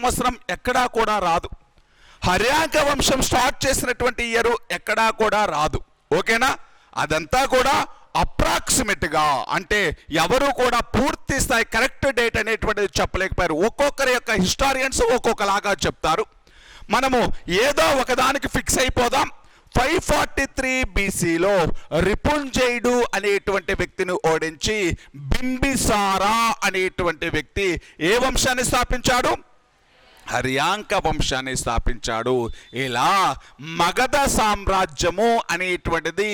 సంవత్సరం ఎక్కడా కూడా రాదు. హర్యాంక వంశం స్టార్ట్ చేసినటువంటి ఇయర్ ఎక్కడా కూడా రాదు. ఓకేనా? అదంతా కూడా అప్రాక్సిమేట్గా, అంటే ఎవరు కూడా పూర్తి స్థాయి కరెక్ట్ డేట్ అనేటువంటిది చెప్పలేకపోయారు. ఒక్కొక్కరి యొక్క హిస్టారియన్స్ ఒక్కొక్కలాగా చెప్తారు. మనము ఏదో ఒకదానికి ఫిక్స్ అయిపోదాం. 543 BCలో రిపుంజయుడు అనేటువంటి వ్యక్తిని ఓడించి బింబిసారా అనేటువంటి వ్యక్తి ఏ వంశాన్ని స్థాపించాడు? హర్యాంక వంశాన్ని స్థాపించాడు. ఇలా మగధ సామ్రాజ్యము అనేటువంటిది,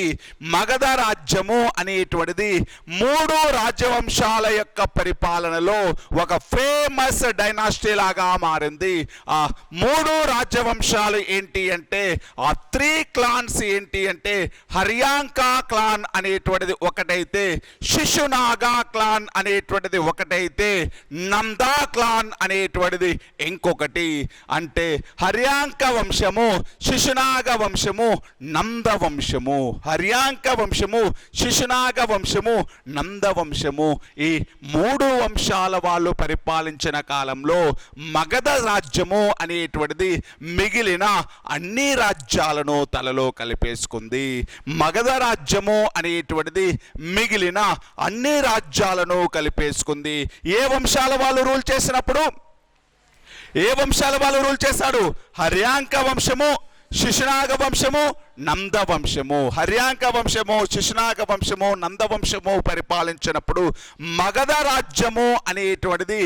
మగధ రాజ్యము అనేటువంటిది 3 రాజవంశాల యొక్క పరిపాలనలో ఒక ఫేమస్ డైనాసిటీ లాగా మారింది. ఆ 3 రాజవంశాలు ఏంటి అంటే, ఆ 3 క్లాన్స్ ఏంటి అంటే, హర్యాంక క్లాన్ అనేటువంటిది ఒకటైతే, శిశునాగా క్లాన్ అనేటువంటిది ఒకటైతే, నందా క్లాన్ అనేటువంటిది ఇంకొక అంటే హర్యాంక వంశము, శిశునాగ వంశము, నంద వంశము. హర్యాంక వంశము, శిశునాగ వంశము, నంద వంశము. ఈ 3 వంశాల వాళ్ళు పరిపాలించిన కాలంలో మగధ రాజ్యము అనేటువంటిది మిగిలిన అన్ని రాజ్యాలను తలలో కలిపేసుకుంది. మగధ రాజ్యము అనేటువంటిది మిగిలిన అన్ని రాజ్యాలను కలిపేసుకుంది. ఏ వంశాల వాళ్ళు రూల్ చేసినప్పుడు? ఏ వంశాల వాళ్ళు రూల్ చేశాడు? హర్యాంక వంశము, శిశునాగ వంశము, నంద వంశము. హర్యాంక వంశము, శిశునాగ వంశము, నంద వంశము పరిపాలించినప్పుడు మగధ రాజ్యము అనేటువంటిది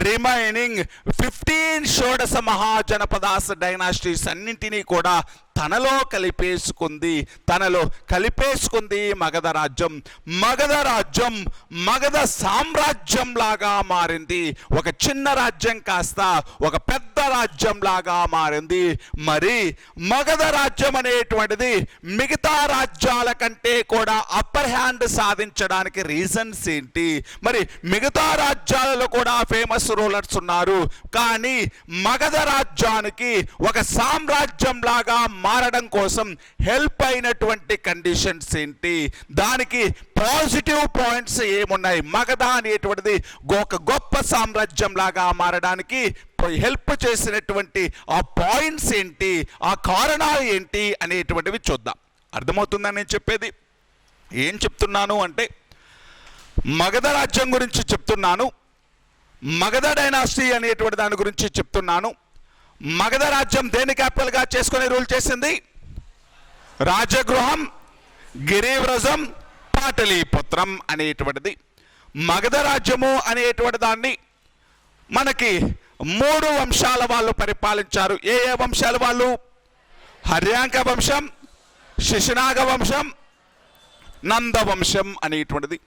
రిమైనింగ్ 15 షోడశ మహాజనపదాస్ డైనాసిటీస్ అన్నింటినీ కూడా తనలో కలిపేసుకుంది మగధ రాజ్యం. మగధ రాజ్యం మగధ సామ్రాజ్యం లాగా మారింది. ఒక చిన్న రాజ్యం కాస్త ఒక పెద్ద రాజ్యం లాగా మారింది. మరి మగధ రాజ్యం అనేటువంటిది మిగతా రాజ్యాల కంటే కూడా అప్పర్ హ్యాండ్ సాధించడానికి రీజన్స్ ఏంటి? మరి మిగతా రాజ్యాలలో కూడా ఫేమస్ రూలర్స్ ఉన్నారు, కానీ మగధ రాజ్యానికి ఒక సామ్రాజ్యం లాగా మారడం కోసం హెల్ప్ అయినటువంటి కండిషన్స్ ఏంటి? దానికి పాజిటివ్ పాయింట్స్ ఏమున్నాయి? మగధ అనేటువంటిది ఒక గొప్ప సామ్రాజ్యం లాగా మారడానికి హెల్ప్ చేసినటువంటి ఆ పాయింట్స్ ఏంటి, ఆ కారణాలు ఏంటి అనేటువంటివి చూద్దాం. అర్థమవుతుందని నేను చెప్పేది? ఏం చెప్తున్నాను అంటే, మగధ రాజ్యం గురించి చెప్తున్నాను, మగధ డైనాసిటీ అనేటువంటి దాని గురించి చెప్తున్నాను. మగధ రాజ్యం దేని క్యాపిటల్గా చేసుకొని రూల్ చేసింది? రాజగృహం, గిరివ్రజం, పాటలీపుత్రం అనేటువంటిది. మగధ రాజ్యము అనేటువంటి దాన్ని మనకి 3 వంశాల వాళ్ళు పరిపాలించారు. ఏ వంశాల వాళ్ళు? హర్యాంక వంశం, శిశునాగ వంశం, నంద వంశం అనేటువంటిది.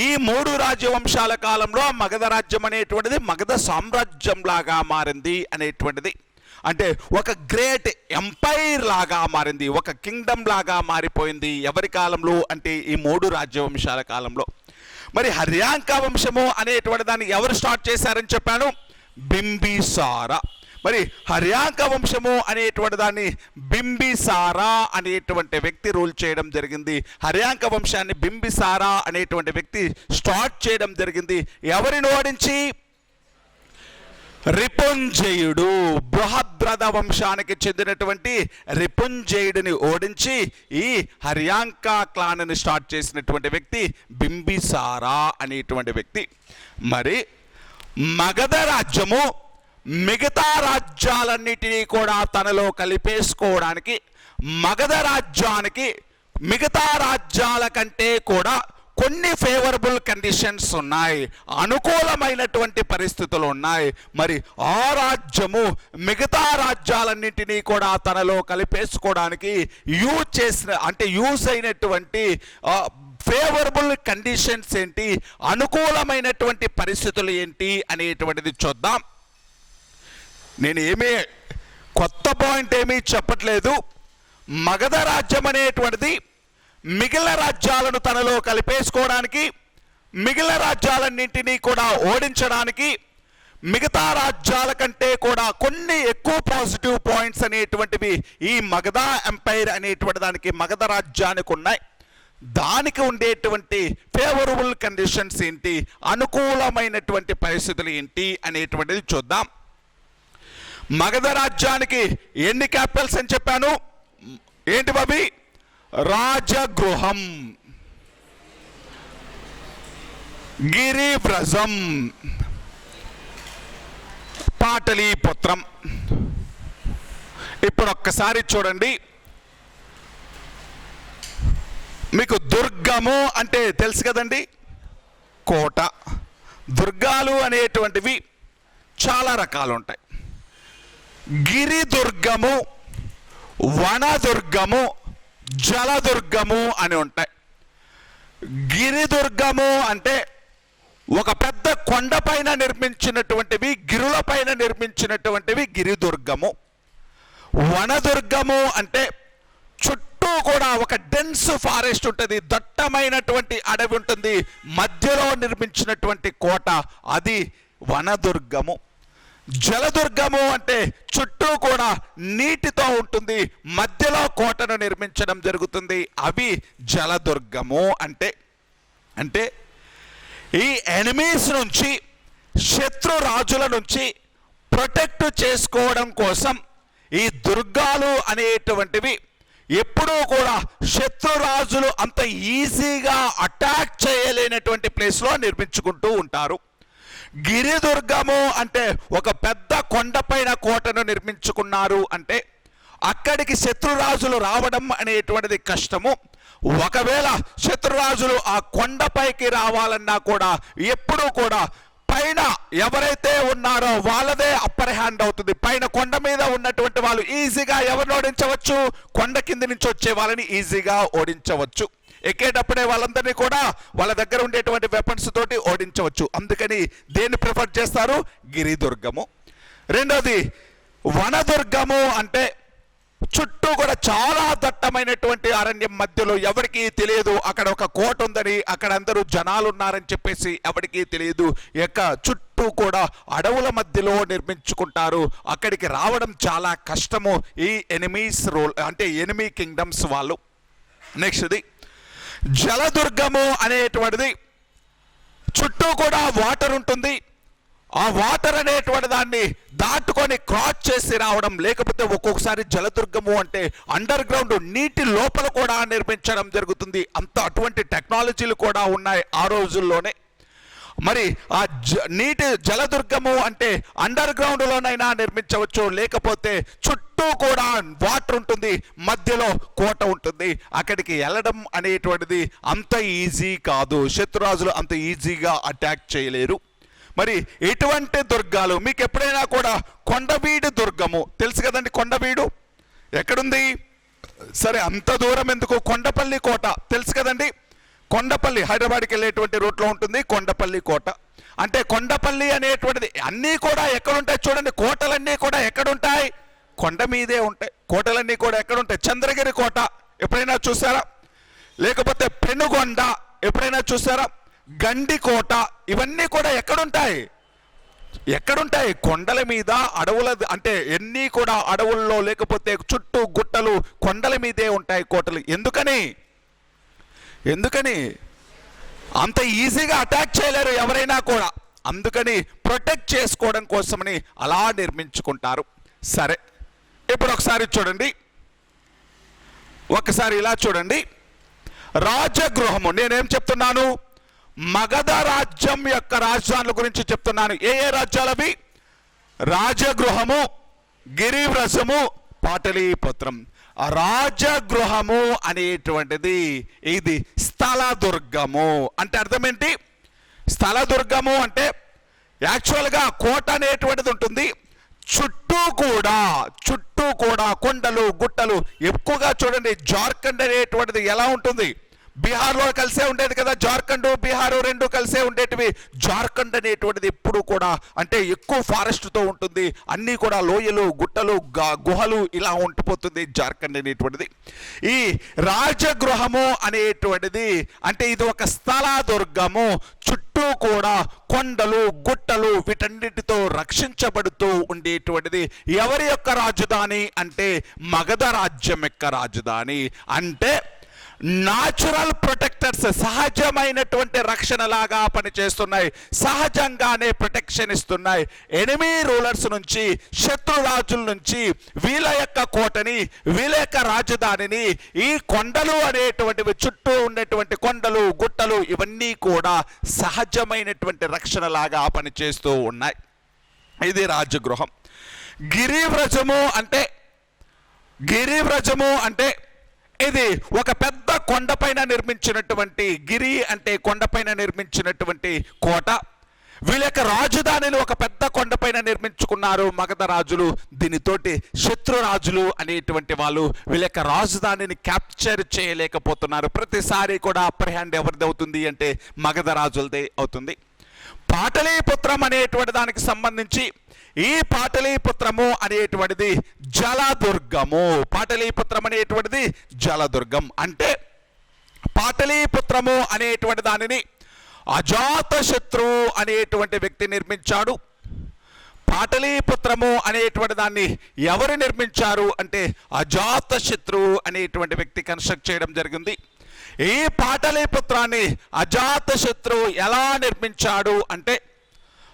ఈ 3 రాజ్యవంశాల కాలంలో మగధ రాజ్యం అనేటువంటిది మగధ సామ్రాజ్యం లాగా మారింది అనేటువంటిది. అంటే ఒక గ్రేట్ ఎంపైర్ లాగా మారింది, ఒక కింగ్డమ్ లాగా మారిపోయింది. ఎవరి కాలంలో అంటే ఈ 3 రాజ్యవంశాల కాలంలో. మరి హర్యాంక వంశము అనేటువంటి దాన్ని ఎవరు స్టార్ట్ చేశారని చెప్పాను? బింబిసారా. మరి హర్యాంక వంశము అనేటువంటి దాన్ని బింబిసారా అనేటువంటి వ్యక్తి రూల్ చేయడం జరిగింది. హర్యాంక వంశాన్ని బింబిసారా అనేటువంటి వ్యక్తి స్టార్ట్ చేయడం జరిగింది. ఎవరిని ఓడించి? రిపుంజయుడు, బృహద్రథ వంశానికి చెందినటువంటి రిపుంజయుడిని ఓడించి ఈ హర్యాంక క్లాన్ని స్టార్ట్ చేసినటువంటి వ్యక్తి బింబిసారా అనేటువంటి వ్యక్తి. మరి మగధ రాజ్యము మిగతా రాజ్యాలన్నిటినీ కూడా తనలో కలిపేసుకోవడానికి మగధ రాజ్యానికి మిగతా రాజ్యాల కంటే కూడా కొన్ని ఫేవరబుల్ కండిషన్స్ ఉన్నాయి, అనుకూలమైనటువంటి పరిస్థితులు ఉన్నాయి. మరి ఆ రాజ్యము మిగతా రాజ్యాలన్నింటినీ కూడా తనలో కలిపేసుకోవడానికి యూజ్ అయినటువంటి ఫేవరబుల్ కండిషన్స్ ఏంటి, అనుకూలమైనటువంటి పరిస్థితులు ఏంటి అనేటువంటిది చూద్దాం. నేను ఏమీ కొత్త పాయింట్ ఏమీ చెప్పట్లేదు. మగధ రాజ్యం అనేటువంటిది మిగిలిన రాజ్యాలను తనలో కలిపేసుకోవడానికి, మిగిలిన రాజ్యాలన్నింటినీ కూడా ఓడించడానికి, మిగతా రాజ్యాల కంటే కూడా కొన్ని ఎక్కువ పాజిటివ్ పాయింట్స్ అనేటువంటివి ఈ మగధ ఎంపైర్ అనేటువంటి దానికి, మగధ రాజ్యానికి ఉన్నాయి. దానికి ఉండేటువంటి ఫేవరబుల్ కండిషన్స్ ఏంటి, అనుకూలమైనటువంటి పరిస్థితులు ఏంటి అనేటువంటిది చూద్దాం. మగధ రాజ్యానికి ఎన్ని క్యాపిటల్స్ అని చెప్పాను? ఏంటి బాబీ? రాజగృహం, గిరివ్రజం, పాటలీపుత్రం. ఇప్పుడు ఒక్కసారి చూడండి, మీకు దుర్గము అంటే తెలుసు కదండి, కోట. దుర్గాలు అనేటువంటివి చాలా రకాలు ఉంటాయి. గిరిదుర్గము, వనదుర్గము, జలదుర్గము అని ఉంటాయి. గిరిదుర్గము అంటే ఒక పెద్ద కొండపైన నిర్మించినటువంటివి, గిరులపైన నిర్మించినటువంటివి గిరిదుర్గము. వనదుర్గము అంటే చుట్టూ కూడా ఒక డెన్స్ ఫారెస్ట్ ఉంటుంది, దట్టమైనటువంటి అడవి ఉంటుంది, మధ్యలో నిర్మించినటువంటి కోట, అది వనదుర్గము. జలదుర్గము అంటే చుట్టూ కూడా నీటితో ఉంటుంది, మధ్యలో కోటను నిర్మించడం జరుగుతుంది, అవి జలదుర్గము. అంటే ఈ ఎనిమీస్ నుంచి, శత్రు రాజుల నుంచి ప్రొటెక్ట్ చేసుకోవడం కోసం ఈ దుర్గాలు అనేటువంటివి ఎప్పుడూ కూడా శత్రురాజులు అంత ఈజీగా అటాక్ చేయలేనటువంటి ప్లేస్లో నిర్మించుకుంటూ ఉంటారు. గిరిదుర్గము అంటే ఒక పెద్ద కొండపైన కోటను నిర్మించుకున్నారు అంటే అక్కడికి శత్రురాజులు రావడం అనేటువంటిది కష్టము. ఒకవేళ శత్రురాజులు ఆ కొండపైకి రావాలన్నా కూడా ఎప్పుడూ కూడా పైన ఎవరైతే ఉన్నారో వాళ్ళదే అప్పర్ హ్యాండ్ అవుతుంది. పైన కొండ మీద ఉన్నటువంటి వాళ్ళు ఈజీగా ఎవరిని ఓడించవచ్చు? కొండ కింద నుంచి వచ్చే వాళ్ళని ఈజీగా ఓడించవచ్చు. ఎక్కేటప్పుడే వాళ్ళందరినీ కూడా వాళ్ళ దగ్గర ఉండేటువంటి వెపన్స్ తోటి ఓడించవచ్చు. అందుకని దేన్ని ప్రిఫర్ చేస్తారు? గిరిదుర్గము. రెండోది వనదుర్గము అంటే చుట్టూ కూడా చాలా దట్టమైనటువంటి అరణ్యం మధ్యలో, ఎవరికీ తెలియదు అక్కడ ఒక కోట ఉందని, అక్కడ అందరూ జనాలు ఉన్నారని చెప్పేసి ఎవరికీ తెలియదు. చుట్టూ కూడా అడవుల మధ్యలో నిర్మించుకుంటారు, అక్కడికి రావడం చాలా కష్టము ఈ ఎనిమీస్ రూల్ అంటే ఎనిమీ కింగ్డమ్స్ వాళ్ళు. నెక్స్ట్ది జలదుర్గము అనేటువంటిది చుట్టూ కూడా వాటర్ ఉంటుంది, ఆ వాటర్ అనేటువంటి దాన్ని దాటుకొని క్రాస్ చేసి రావడం. లేకపోతే ఒక్కొక్కసారి జలదుర్గము అంటే అండర్ గ్రౌండ్ నీటి లోపల కూడా నిర్మించడం జరుగుతుంది. అటువంటి టెక్నాలజీలు కూడా ఉన్నాయి ఆ రోజుల్లోనే. మరి ఆ నీటి జలదుర్గము అంటే అండర్ గ్రౌండ్లోనైనా నిర్మించవచ్చు, లేకపోతే చుట్టూ కూడా వాటర్ ఉంటుంది, మధ్యలో కోట ఉంటుంది. అక్కడికి వెళ్ళడం అనేటువంటిది అంత ఈజీ కాదు, శత్రురాజులు అంత ఈజీగా అటాక్ చేయలేరు. మరి ఎటువంటి దుర్గాలు? మీకు ఎప్పుడైనా కూడా కొండవీడు దుర్గము తెలుసు కదండి. కొండవీడు ఎక్కడుంది? సరే, అంత దూరం ఎందుకు? కొండపల్లి కోట తెలుసు కదండి. కొండపల్లి హైదరాబాద్కి వెళ్ళేటువంటి రూట్లో ఉంటుంది కొండపల్లి కోట. అంటే కొండపల్లి అనేటువంటిది అన్నీ కూడా ఎక్కడుంటాయి చూడండి. కోటలన్నీ కూడా ఎక్కడుంటాయి? కొండ మీదే ఉంటాయి. కోటలన్నీ కూడా ఎక్కడుంటాయి? చంద్రగిరి కోట ఎప్పుడైనా చూసారా? లేకపోతే పెనుగొండ ఎప్పుడైనా చూసారా? గండికోట, ఇవన్నీ కూడా ఎక్కడుంటాయి? కొండల మీద, అడవుల అంటే ఎన్ని కూడా అడవుల్లో, లేకపోతే చుట్టూ గుట్టలు, కొండల మీదే ఉంటాయి కోటలు. ఎందుకని అంత ఈజీగా అటాక్ చేయలేరు ఎవరైనా కూడా. అందుకని ప్రొటెక్ట్ చేసుకోవడం కోసమని అలా నిర్మించుకుంటారు. సరే, ఇప్పుడు ఒకసారి చూడండి, ఒకసారి ఇలా చూడండి. రాజగృహము, నేనేం చెప్తున్నాను? మగధ రాజ్యం యొక్క రాజధానుల గురించి చెప్తున్నాను. ఏ రాజ్యాలవి? రాజగృహము, గిరివ్రజము, పాటలీపుత్రం. రాజగృహము అనేటువంటిది ఇది స్థలదుర్గము. అంటే అర్థం ఏంటి? స్థలదుర్గము అంటే యాక్చువల్గా కోట అనేటువంటిది ఉంటుంది, చుట్టూ కూడా కొండలు గుట్టలు. ఎక్కువగా చూడండి, జార్ఖండ్ అనేటువంటిది ఎలా ఉంటుంది? బీహార్లో కలిసే ఉండేది కదా, జార్ఖండ్ బీహారు రెండు కలిసే ఉండేటివి. జార్ఖండ్ అనేటువంటిది ఎప్పుడు కూడా అంటే ఎక్కువ ఫారెస్ట్తో ఉంటుంది, అన్నీ కూడా లోయలు, గుట్టలు, గుహలు ఇలా ఉండిపోతుంది జార్ఖండ్ అనేటువంటిది. ఈ రాజగృహము అనేటువంటిది అంటే ఇది ఒక స్థలదుర్గము. చుట్టూ కూడా కొండలు గుట్టలు వీటన్నిటితో రక్షించబడుతూ ఉండేటువంటిది. ఎవరి యొక్క రాజధాని అంటే మగధ రాజ్యం యొక్క రాజధాని. అంటే న్యాచురల్ ప్రొటెక్టర్స్, సహజమైనటువంటి రక్షణలాగా పనిచేస్తున్నాయి, సహజంగానే ప్రొటెక్షన్ ఇస్తున్నాయి. ఎనిమీ రూలర్స్ నుంచి, శత్రురాజుల నుంచి వీళ్ళ యొక్క కోటని, వీళ్ళ యొక్క రాజధానిని, ఈ కొండలు అనేటువంటివి, చుట్టూ ఉన్నటువంటి కొండలు గుట్టలు ఇవన్నీ కూడా సహజమైనటువంటి రక్షణలాగా పనిచేస్తూ ఉన్నాయి. ఇది రాజగృహం. గిరివ్రజము అంటే ఇది ఒక పెద్ద కొండపైన నిర్మించినటువంటి, గిరి అంటే కొండపైన నిర్మించినటువంటి కోట. వీళ్ళ యొక్క రాజధానిని ఒక పెద్ద కొండపైన నిర్మించుకున్నారు మగధ రాజులు. దీనితోటి శత్రురాజులు అనేటువంటి వాళ్ళు వీళ్ళ యొక్క రాజధానిని క్యాప్చర్ చేయలేకపోతున్నారు. ప్రతిసారి కూడా అప్పర్ హ్యాండ్ ఎవరిది అవుతుంది అంటే మగధ రాజులదే అవుతుంది. పాటలీపుత్రం అనేటువంటి దానికి సంబంధించి, ఈ పాటలీపుత్రము అనేటువంటిది జలదుర్గము. పాటలీపుత్రం అనేటువంటిది జలదుర్గం. అంటే పాటలీపుత్రము అనేటువంటి దానిని అజాతశత్రువు అనేటువంటి వ్యక్తి నిర్మించాడు. పాటలీపుత్రము అనేటువంటి దాన్ని ఎవరు నిర్మించారు అంటే అజాతశత్రువు అనేటువంటి వ్యక్తి కన్స్ట్రక్ట్ చేయడం జరిగింది. ఈ పాటలీపుత్రాన్ని అజాతశత్రువు ఎలా నిర్మించాడు అంటే,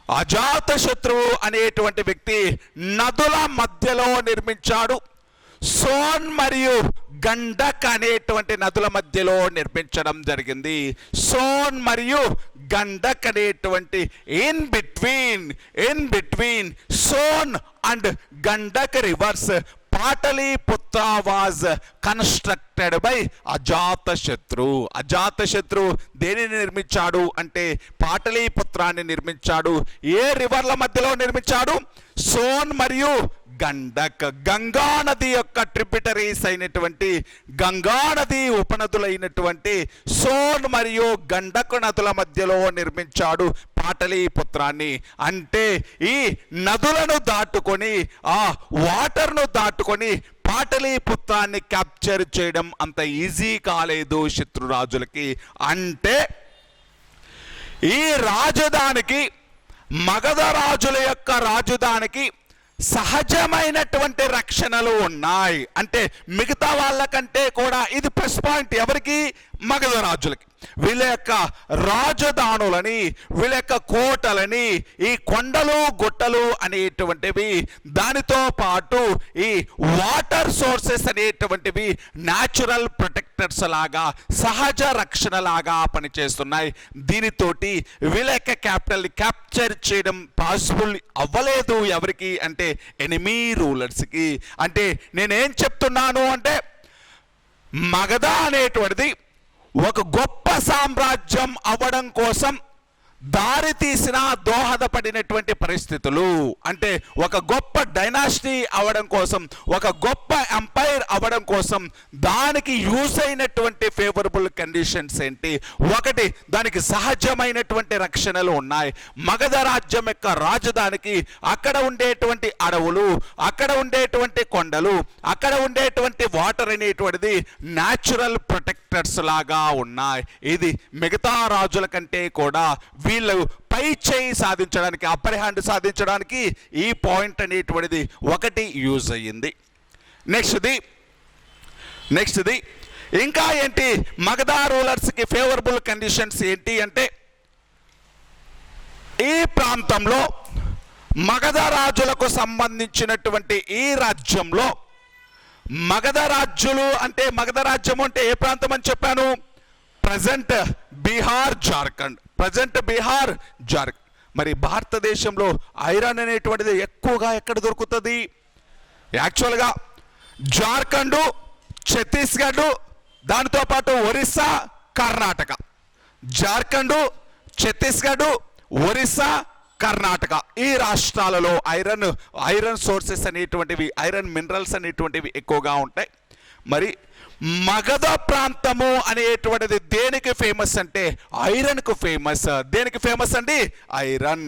అజాతశత్రువు అనేటువంటి వ్యక్తి నదుల మధ్యలో నిర్మించాడు. సోన్ మరియు గండక్ అనేటువంటి నదుల మధ్యలో నిర్మించడం జరిగింది. సోన్ మరియు గండక్ అనేటువంటి in between Son and Gandak rivers Pataliputra was constructed by Ajatashatru. Ajatashatru దేనిని నిర్మించాడు అంటే పాటలీపుత్రాన్ని నిర్మించాడు. ఏ రివర్ల మధ్యలో నిర్మించాడు? సోన్ మరియు గండక్, గంగా నది యొక్క ట్రిబ్యూటరీస్ అయినటువంటి, గంగా నది ఉపనదులైనటువంటి సోన్ మరియు గండక్ నదుల మధ్యలో నిర్మించాడు పాటలీపుత్రాన్ని. అంటే ఈ నదులను దాటుకొని, ఆ వాటర్ను దాటుకొని పాటలీపుత్రాన్ని క్యాప్చర్ చేయడం అంత ఈజీ కాలేదు శత్రురాజులకి. అంటే ఈ రాజధానికి, మగధ రాజుల యొక్క రాజధానికి సహజమైనటువంటి రక్షణలు ఉన్నాయి. అంటే మిగతా వాళ్ళకంటే కూడా ఇది ప్లస్ పాయింట్. ఎవరికి? మగధ రాజులకి. వీళ్ళ యొక్క రాజధానులని, వీళ్ళ యొక్క కోటలని, ఈ కొండలు గుట్టలు అనేటువంటివి, దానితో పాటు ఈ వాటర్ సోర్సెస్ అనేటువంటివి న్యాచురల్ ప్రొటెక్టర్స్ లాగా, సహజ రక్షణ లాగా పనిచేస్తున్నాయి. దీనితోటి వీళ్ళ యొక్క క్యాపిటల్ని క్యాప్చర్ చేయడం పాసిబుల్ అవ్వలేదు. ఎవరికి అంటే ఎనిమీ రూలర్స్కి. అంటే నేనేం చెప్తున్నాను అంటే, మగధ అనేటువంటిది ఒక గొప్ప సామ్రాజ్యం అవ్వడం కోసం దారి తీసిన, దోహదపడినటువంటి పరిస్థితులు. అంటే ఒక గొప్ప డైనాసిటీ అవ్వడం కోసం, ఒక గొప్ప ఎంపైర్ అవ్వడం కోసం దానికి యూజ్ అయినటువంటి ఫేవరబుల్ కండిషన్స్ ఏంటి? ఒకటి, దానికి సహజమైనటువంటి రక్షణలు ఉన్నాయి. మగధ రాజ్యం యొక్క రాజధానికి అక్కడ ఉండేటువంటి అడవులు, అక్కడ ఉండేటువంటి కొండలు, అక్కడ ఉండేటువంటి వాటర్ అనేటువంటిది న్యాచురల్ ప్రొటెక్టర్స్ లాగా ఉన్నాయి. ఇది మిగతా రాజుల కంటే కూడా వీళ్ళు పై చేయి సాధించడానికి, అప్పర్ హ్యాండ్ సాధించడానికి ఈ పాయింట్ అనేటువంటిది ఒకటి యూజ్ అయ్యింది. నెక్స్ట్ది ఇంకా ఏంటి? మగధ రూలర్స్కి ఫేవరబుల్ కండిషన్స్ ఏంటి అంటే, ఈ ప్రాంతంలో మగధ రాజులకు సంబంధించినటువంటి ఈ రాజ్యంలో, మగధ రాజ్యులు అంటే, మగధ రాజ్యము అంటే ఏ ప్రాంతం అని చెప్పాను? ప్రజెంట్ బీహార్, జార్ఖండ్. మరి భారతదేశంలో ఐరన్ అనేటువంటిది ఎక్కువగా ఎక్కడ దొరుకుతుంది? యాక్చువల్గా జార్ఖండ్, ఛత్తీస్గఢ్, దానితో పాటు ఒరిస్సా, కర్ణాటక. జార్ఖండ్, ఛత్తీస్గఢ్, ఒరిస్సా, కర్ణాటక ఈ రాష్ట్రాలలో ఐరన్ సోర్సెస్ అనేటువంటివి, ఐరన్ మినరల్స్ అనేటువంటివి ఎక్కువగా ఉంటాయి. మరి మగధ ప్రాంతము అనేటువంటిది దేనికి ఫేమస్ అంటే ఐరన్కు ఫేమస్. దేనికి ఫేమస్ అండి? ఐరన్.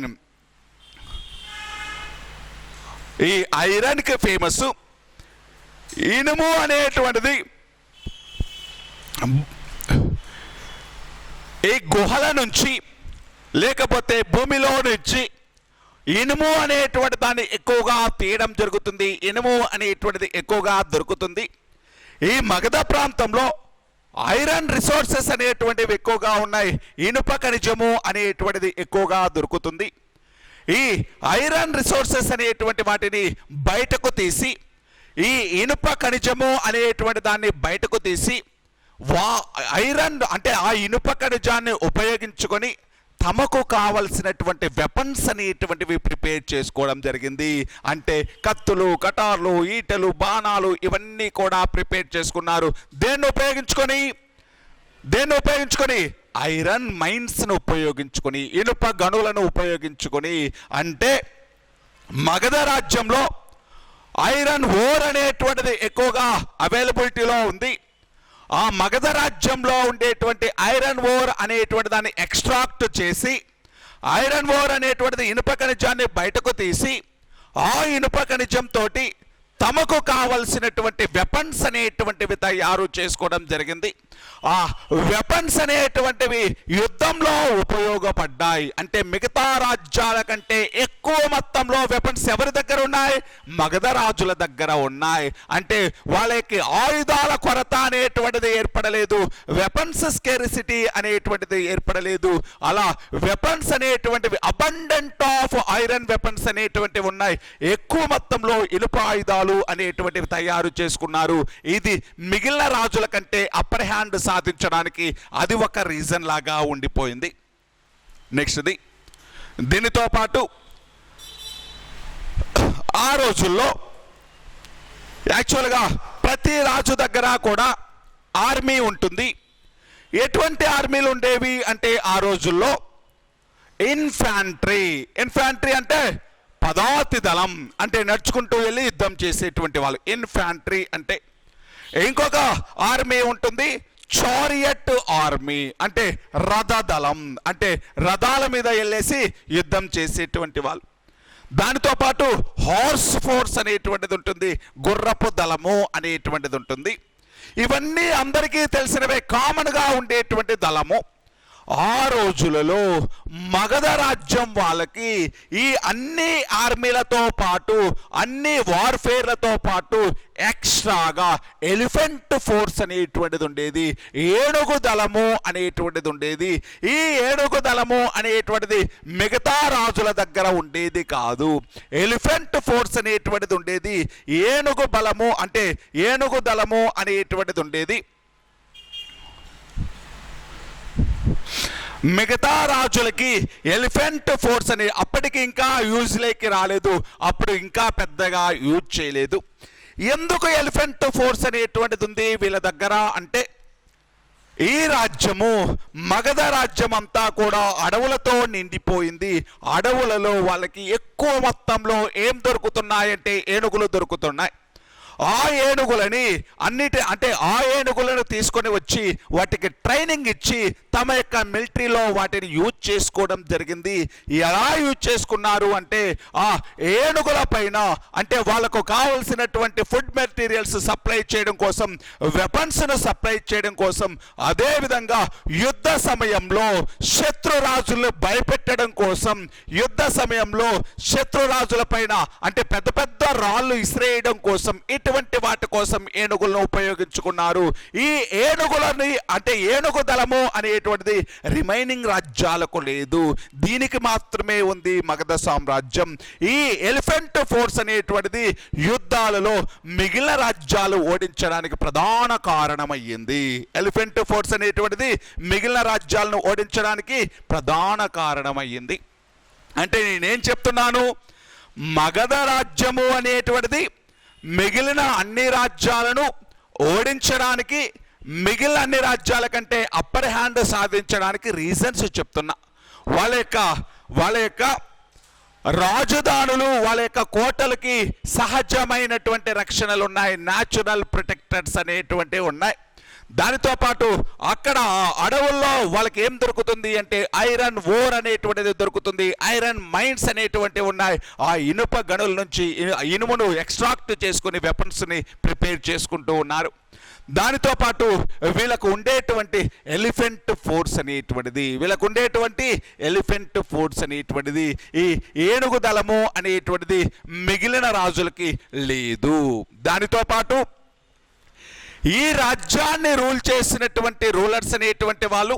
ఈ ఐరన్కి ఫేమస్. ఇనుము అనేటువంటిది ఈ గుహల నుంచి, లేకపోతే భూమిలో నుంచి ఇనుము అనేటువంటి దాన్ని ఎక్కువగా తీయడం జరుగుతుంది. ఇనుము అనేటువంటిది ఎక్కువగా దొరుకుతుంది. ఈ మగధ ప్రాంతంలో ఐరన్ రిసోర్సెస్ అనేటువంటివి ఎక్కువగా ఉన్నాయి, ఇనుప ఖనిజము అనేటువంటిది ఎక్కువగా దొరుకుతుంది. ఈ ఐరన్ రిసోర్సెస్ అనేటువంటి వాటిని బయటకు తీసి, ఈ ఇనుప ఖనిజము అనేటువంటి దాన్ని బయటకు తీసి ఐరన్ అంటే ఆ ఇనుప ఖనిజాన్ని ఉపయోగించుకొని తమకు కావలసినటువంటి వెపన్స్ అనేటువంటివి ప్రిపేర్ చేసుకోవడం జరిగింది. అంటే కత్తులు, కటార్లు, ఈటెలు, బాణాలు ఇవన్నీ కూడా ప్రిపేర్ చేసుకున్నారు. దేన్ని ఉపయోగించుకొని ఐరన్ మైన్స్ను ఉపయోగించుకొని, ఇనుప గనులను ఉపయోగించుకొని. అంటే మగధ రాజ్యంలో ఐరన్ ఓర్ అనేటువంటిది ఎక్కువగా అవైలబిలిటీలో ఉంది. ఆ మగధ రాజ్యంలో ఉండేటువంటి ఐరన్ ఓర్ అనేటువంటి దాన్ని ఎక్స్ట్రాక్ట్ చేసి, ఐరన్ ఓర్ అనేటువంటిది ఇనుప ఖనిజాన్ని బయటకు తీసి, ఆ ఇనుప ఖనిజంతో తమకు కావలసినటువంటి వెపన్స్ అనేటువంటివి తయారు చేసుకోవడం జరిగింది. ఆ వెపన్స్ అనేటువంటివి యుద్ధంలో ఉపయోగపడ్డాయి. అంటే మిగతా రాజ్యాల కంటే ఎక్కువ మొత్తంలో వెపన్స్ ఎవరి దగ్గర ఉన్నాయి? మగధ రాజుల దగ్గర ఉన్నాయి. అంటే వాళ్ళకి ఆయుధాల కొరత అనేటువంటిది ఏర్పడలేదు, వెపన్స్ స్కేరిసిటీ అనేటువంటిది ఏర్పడలేదు. అలా వెపన్స్ అనేటువంటివి అబండెంట్ ఆఫ్ ఐరన్ వెపన్స్ అనేటువంటివి ఉన్నాయి. ఎక్కువ మొత్తంలో ఇనుప ఆయుధాలు అనేటువంటివి తయారు చేసుకున్నారు. ఇది మిగిలిన రాజుల కంటే అప్పర్ హ్యాండ్ సాధించడానికి అది ఒక రీజన్ లాగా ఉండిపోయింది. నెక్స్ట్ది, దీనితో పాటు ఆ రోజుల్లో యాక్చువల్గా ప్రతి రాజు దగ్గర కూడా ఆర్మీ ఉంటుంది. ఎటువంటి ఆర్మీలు ఉండేవి అంటే ఆ రోజుల్లో ఇన్ఫాంట్రీ అంటే పదాతి దళం, అంటే నడుచుకుంటూ వెళ్ళి యుద్ధం చేసేటువంటి వాళ్ళు ఇన్ఫాంట్రీ అంటే. ఇంకొక ఆర్మీ ఉంటుంది చారియట్ ఆర్మీ, అంటే రథ దళం, అంటే రథాల మీద వెళ్ళేసి యుద్ధం చేసేటువంటి వాళ్ళు. దానితో పాటు హార్స్ ఫోర్స్ అనేటువంటిది ఉంటుంది, గుర్రపు దళము అనేటువంటిది ఉంటుంది. ఇవన్నీ అందరికీ తెలిసినవే, కామన్గా ఉండేటువంటి దళము. ఆ రోజులలో మగధ రాజ్యం వాళ్ళకి ఈ అన్ని ఆర్మీలతో పాటు, అన్ని వార్ఫేర్లతో పాటు ఎక్స్ట్రాగా ఎలిఫెంట్ ఫోర్స్ అనేటువంటిది ఉండేది, ఏనుగు దళము అనేటువంటిది ఉండేది. ఈ ఏనుగు దళము అనేటువంటిది మిగతా రాజుల దగ్గర ఉండేది కాదు, ఎలిఫెంట్ ఫోర్స్ అనేటువంటిది ఉండేది. ఏనుగు బలము అంటే ఏనుగు దళము అనేటువంటిది ఉండేది. మిగతా రాజులకి ఎలిఫెంట్ ఫోర్స్ అని అప్పటికి ఇంకా యూజ్లోకి రాలేదు, అప్పుడు ఇంకా పెద్దగా యూజ్ చేయలేదు. ఎందుకు ఎలిఫెంట్ ఫోర్స్ అనేటువంటిది ఉంది వీళ్ళ దగ్గర అంటే, ఈ రాజ్యము మగధ రాజ్యం అంతా కూడా అడవులతో నిండిపోయింది. అడవులలో వాళ్ళకి ఎక్కువ మొత్తంలో ఏం దొరుకుతున్నాయంటే ఏనుగులు దొరుకుతున్నాయి. ఆ ఏనుగులని ఆ ఏనుగులను తీసుకొని వచ్చి వాటికి ట్రైనింగ్ ఇచ్చి తమ యొక్క మిలిటరీలో వాటిని యూజ్ చేసుకోవడం జరిగింది. ఎలా యూజ్ చేసుకున్నారు అంటే, ఆ ఏనుగుల పైన అంటే వాళ్ళకు కావలసినటువంటి ఫుడ్ మెటీరియల్స్ సప్లై చేయడం కోసం, వెపన్స్ను సప్లై చేయడం కోసం, అదేవిధంగా యుద్ధ సమయంలో శత్రురాజులను భయపెట్టడం కోసం, యుద్ధ సమయంలో శత్రురాజుల పైన అంటే పెద్ద పెద్ద రాళ్ళు ఇసిరేయడం కోసం, ఇటువంటి వాటి కోసం ఏనుగులను ఉపయోగించుకున్నారు. ఈ ఏనుగులని అంటే ఏనుగు దళము అనేటువంటిది రిమైనింగ్ రాజ్యాలకు లేదు, దీనికి మాత్రమే ఉంది మగధ సామ్రాజ్యం. ఈ ఎలిఫెంట్ ఫోర్స్ అనేటువంటిది యుద్ధాలలో మిగిలిన రాజ్యాలు ఓడించడానికి ప్రధాన కారణమయ్యింది. ఎలిఫెంట్ ఫోర్స్ అనేటువంటిది మిగిలిన రాజ్యాలను ఓడించడానికి ప్రధాన కారణమయ్యింది. అంటే నేనేం చెప్తున్నాను, మగధ రాజ్యము అనేటువంటిది మిగిలిన అన్ని రాజ్యాలను ఓడించడానికి, మిగిలిన అన్ని రాజ్యాల కంటే అప్పర్ హ్యాండ్ సాధించడానికి రీజన్స్ చెప్తున్నా. వాళ్ళ యొక్క రాజధానులు, వాళ్ళ యొక్క కోటలకి సహజమైనటువంటి రక్షణలు ఉన్నాయి, న్యాచురల్ ప్రొటెక్టర్స్ అనేటువంటివి ఉన్నాయి. దానితో పాటు అక్కడ అడవుల్లో వాళ్ళకి ఏం దొరుకుతుంది అంటే ఐరన్ ఓర్ అనేటువంటిది దొరుకుతుంది, ఐరన్ మైన్స్ అనేటువంటివి ఉన్నాయి. ఆ ఇనుప గనుల నుంచి ఇనుమును ఎక్స్ట్రాక్ట్ చేసుకుని వెపన్స్ని ప్రిపేర్ చేసుకుంటూ ఉన్నారు. దానితో పాటు వీళ్ళకు ఉండేటువంటి ఎలిఫెంట్ ఫోర్స్ అనేటువంటిది ఈ ఏనుగు దళము అనేటువంటిది మిగిలిన రాజులకి లేదు. దానితో పాటు ఈ రాజ్యాన్ని రూల్ చేసినటువంటి రూలర్స్ అనేటువంటి వాళ్ళు,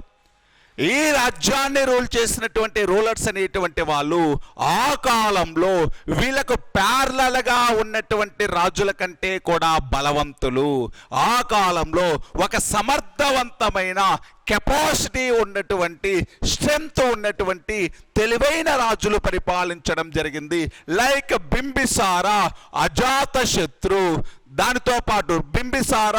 ఈ రాజ్యాన్ని రూల్ చేసినటువంటి రూలర్స్ అనేటువంటి వాళ్ళు ఆ కాలంలో వీళ్ళకు ప్యారలల్గా ఉన్నటువంటి రాజుల కంటే కూడా బలవంతులు. ఆ కాలంలో ఒక సమర్థవంతమైన కెపాసిటీ ఉన్నటువంటి, స్ట్రెంగ్త్ ఉన్నటువంటి తెలివైన రాజులు పరిపాలించడం జరిగింది. లైక్ బింబిసార, అజాతశత్రు, దానితో పాటు బింబిసార,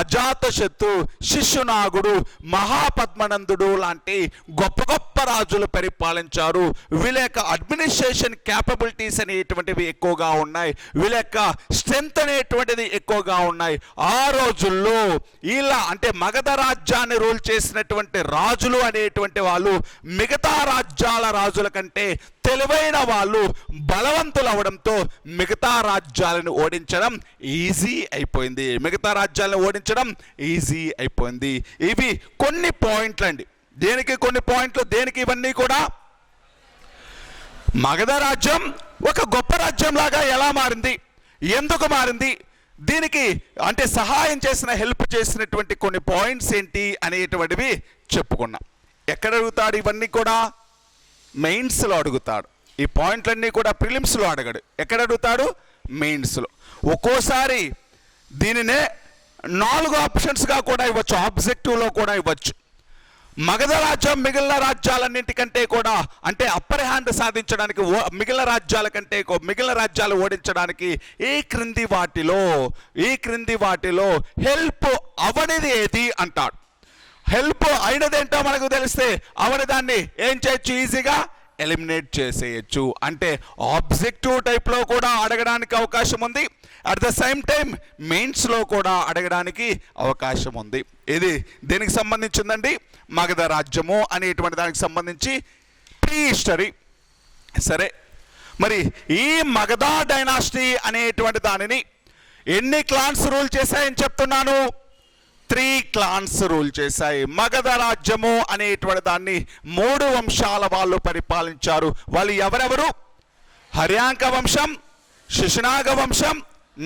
అజాతశత్రు, శిశునాగుడు, మహాపద్మనందుడు లాంటి గొప్ప గొప్ప రాజులు పరిపాలించారు. వీళ్ళ యొక్క అడ్మినిస్ట్రేషన్ క్యాపబిలిటీస్ అనేటువంటివి ఎక్కువగా ఉన్నాయి, వీళ్ళ యొక్క స్ట్రెంగ్త్ అనేటువంటిది ఎక్కువగా ఉన్నాయి. ఆ రోజుల్లో ఇలా అంటే మగధ రాజ్యాన్ని రూల్ చేసినటువంటి రాజులు అనేటువంటి వాళ్ళు మిగతా రాజ్యాల రాజుల కంటే తెలివైన వాళ్ళు, బలవంతులు అవడంతో మిగతా రాజ్యాలను ఓడించడం ఈజీ అయిపోయింది. మిగతా రాజ్యాలను ఓడించడం ఈజీ అయిపోయింది. ఇవి కొన్ని పాయింట్లు అండి. దేనికి కొన్ని పాయింట్లు, దేనికి ఇవన్నీ కూడా? మగధ రాజ్యం ఒక గొప్ప రాజ్యం లాగా ఎలా మారింది, ఎందుకు మారింది, దీనికి అంటే సహాయం చేసిన, హెల్ప్ చేసినటువంటి కొన్ని పాయింట్స్ ఏంటి అనేటువంటివి చెప్పుకున్నాం. ఎక్కడ అడుగుతాడు ఇవన్నీ కూడా? మెయిన్స్లో అడుగుతాడు. ఈ పాయింట్లన్నీ కూడా ప్రిలిమ్స్లో అడగడు. ఎక్కడ అడుగుతాడు? మెయిన్స్లో. ఒక్కోసారి దీనినే 4 ఆప్షన్స్గా కూడా ఇవ్వచ్చు, ఆబ్జెక్టివ్లో కూడా ఇవ్వచ్చు. మగధ రాజ్యం మిగిలిన రాజ్యాలన్నింటికంటే కూడా అంటే అప్పర్ హ్యాండ్ సాధించడానికి, మిగిలిన రాజ్యాల కంటే మిగిలిన రాజ్యాలు ఓడించడానికి ఈ క్రింది వాటిలో హెల్ప్ అవనిది ఏది అంటాడు. హెల్ప్ అయినదేంటో మనకు తెలిస్తే అవని దాన్ని ఏం చేయొచ్చు? ఈజీగా ఎలిమినేట్ చేసేయచ్చు. అంటే ఆబ్జెక్టివ్ టైప్లో కూడా అడగడానికి అవకాశం ఉంది, అట్ ద సేమ్ టైం మెయిన్స్లో కూడా అడగడానికి అవకాశం ఉంది. ఇది దేనికి సంబంధించిందండి? మగధ రాజ్యము అనేటువంటి దానికి సంబంధించి ప్రీ హిస్టరీ. సరే, మరి ఈ మగధ డైనాసిటీ అనేటువంటి దానిని ఎన్ని క్లాన్స్ రూల్ చేశాయని చెప్తున్నాను? 3 క్లాన్స్ రూల్ చేశాయి. మగధ రాజ్యము అనేటువంటి దాన్ని 3 వంశాల వాళ్ళు పరిపాలించారు. వాళ్ళు ఎవరెవరు? హర్యాంక వంశం, శిశునాగ వంశం,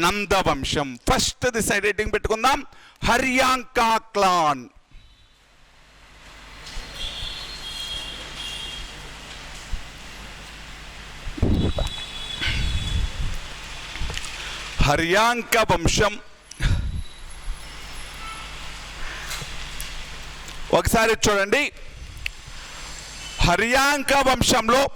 నంద వంశం. ఫస్ట్ ది సైడ్ రేటింగ్ పెట్టుకుందాం. హర్యాంక క్లాన్. హర్యాంక వంశం ఒకసారి చూడండి. హర్యాంక వంశంలో